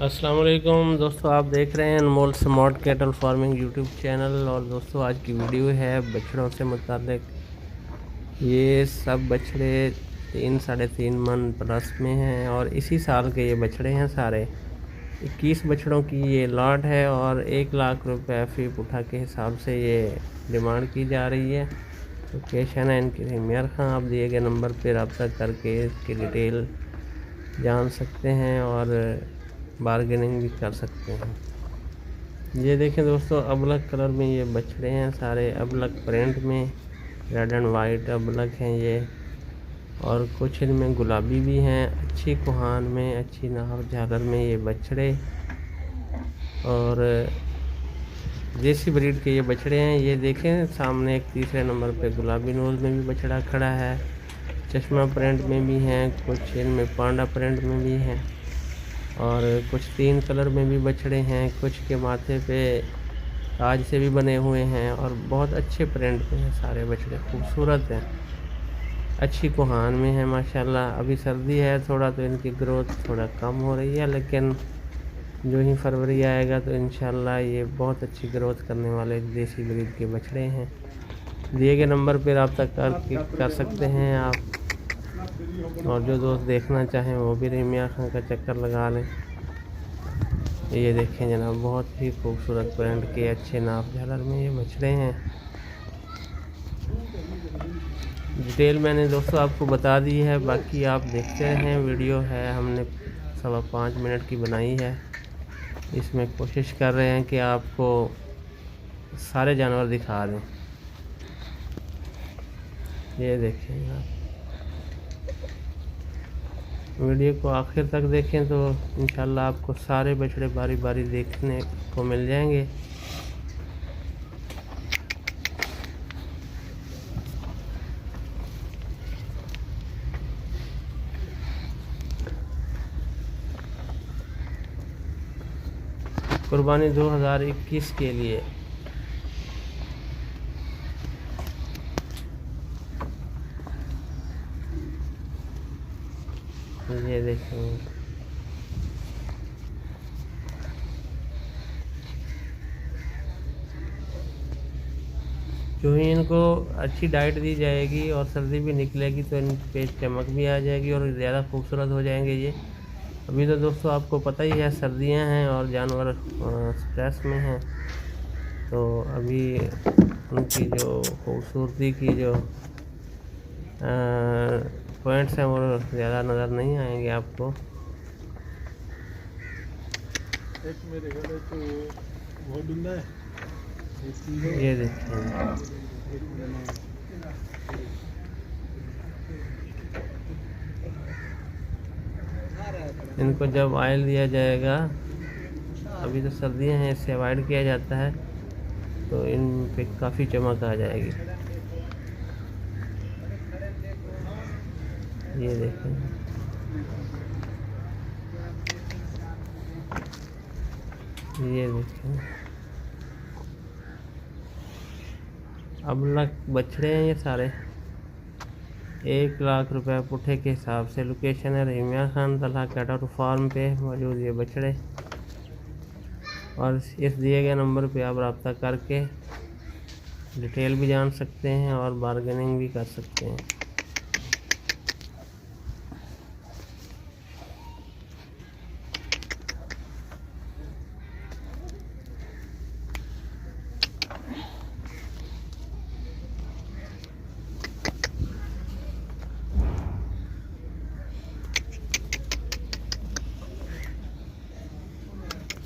अस्सलाम वालेकुम दोस्तों, आप देख रहे हैं Anmol smart cattle farming YouTube channel. और दोस्तों आज की वीडियो है बछड़ों से मुतालिक। ये सब बछड़े 3-3.5 मन प्लस में हैं और इसी साल के ये बछड़े हैं सारे। 21 बछड़ों की ये लॉट है और 1 लाख रुपए फी पुठा के हिसाब से ये डिमांड की जा रही है। लोकेशन है इनकी रिमियर खां। आप दिए गए नंबर पर रब्ता करके इसकी डिटेल जान सकते हैं और बारगेनिंग भी कर सकते हैं। ये देखें दोस्तों, अबलग कलर में ये बछड़े हैं सारे, अबलग प्रिंट में, रेड एंड वाइट अबलग हैं ये। और कुछ इनमें गुलाबी भी हैं, अच्छी कुहान में, अच्छी नाहर झालर में ये बछड़े। और देसी ब्रीड के ये बछड़े हैं। ये देखें सामने एक तीसरे नंबर पे गुलाबी नोज़ में भी बछड़ा खड़ा है, चश्मा प्रिंट में भी हैं, कुछ इनमें पांडा प्रिंट में भी हैं और कुछ 3 कलर में भी बछड़े हैं। कुछ के माथे पे ताज से भी बने हुए हैं और बहुत अच्छे प्रिंट में हैं सारे बछड़े, खूबसूरत हैं, अच्छी कुहान में है माशाल्लाह। अभी सर्दी है थोड़ा तो इनकी ग्रोथ थोड़ा कम हो रही है, लेकिन जो ही फरवरी आएगा तो इंशाल्लाह ये बहुत अच्छी ग्रोथ करने वाले देसी ब्रीड के बछड़े हैं। दिए गए नंबर पर रब्ता कर सकते हैं आप। और जो दोस्त देखना चाहें वो भी रिमिया खां का चक्कर लगा लें। ये देखें जनाब, बहुत ही खूबसूरत प्रिंट के अच्छे नाप झालर में ये बछड़े हैं। डिटेल मैंने दोस्तों आपको बता दी है, बाकी आप देखते रहें। वीडियो है हमने 5.25 मिनट की बनाई है। इसमें कोशिश कर रहे हैं कि आपको सारे जानवर दिखा दें। ये देखें आप, वीडियो को आखिर तक देखें तो इंशाल्लाह आपको सारे बछड़े बारी बारी देखने को मिल जाएंगे। कुर्बानी 2021 के लिए। ये देखें, जो ही इनको अच्छी डाइट दी जाएगी और सर्दी भी निकलेगी तो इन पे चमक भी आ जाएगी और ज़्यादा खूबसूरत हो जाएंगे ये। अभी तो दोस्तों आपको पता ही है सर्दियां हैं और जानवर स्ट्रेस में हैं, तो अभी उनकी जो खूबसूरती की जो पॉइंट्स हैं वो ज़्यादा नज़र नहीं आएंगे आपको। एक मेरे घर तो वो बिंदा है, ये देखिए, इनको जब ऑयल दिया जाएगा, अभी तो सर्दियां हैं इससे अवॉइड किया जाता है, तो इन पे काफ़ी चमक आ जाएगी। ये देखें, ये देखें, अबलग बछड़े हैं ये सारे। 1 लाख रुपए पुठे के हिसाब से। लोकेशन है रिमिया खान तलहा कैटल फार्म पे मौजूद ये बछड़े। और इस दिए गए नंबर पे आप रब्ता करके डिटेल भी जान सकते हैं और बारगेनिंग भी कर सकते हैं।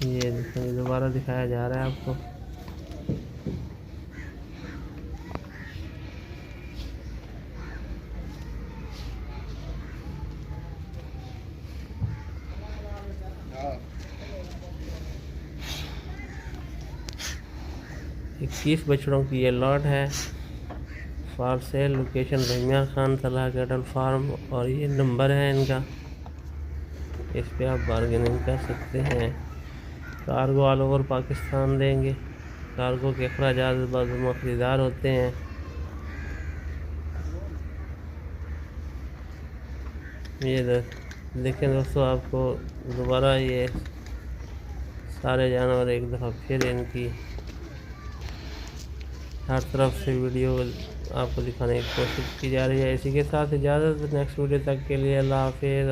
ये देखिए, दोबारा दिखाया जा रहा है आपको। हाँ, 21 बछड़ों की ये लॉट है for sale. Location Rimiya Khan Talha cattle farm और ये नंबर है इनका, इस पे आप बारगेनिंग कर सकते हैं। कार्गो ऑल ओवर पाकिस्तान देंगे। कार्गो के अखराजात बाज़ खरीदार होते हैं। ये देखें दोस्तों, आपको दोबारा ये सारे जानवर एक दफ़ा फिर इनकी हर तरफ से वीडियो आपको दिखाने की कोशिश की जा रही है। इसी के साथ इजाज़त, नेक्स्ट वीडियो तक के लिए अल्लाह हाफिज़।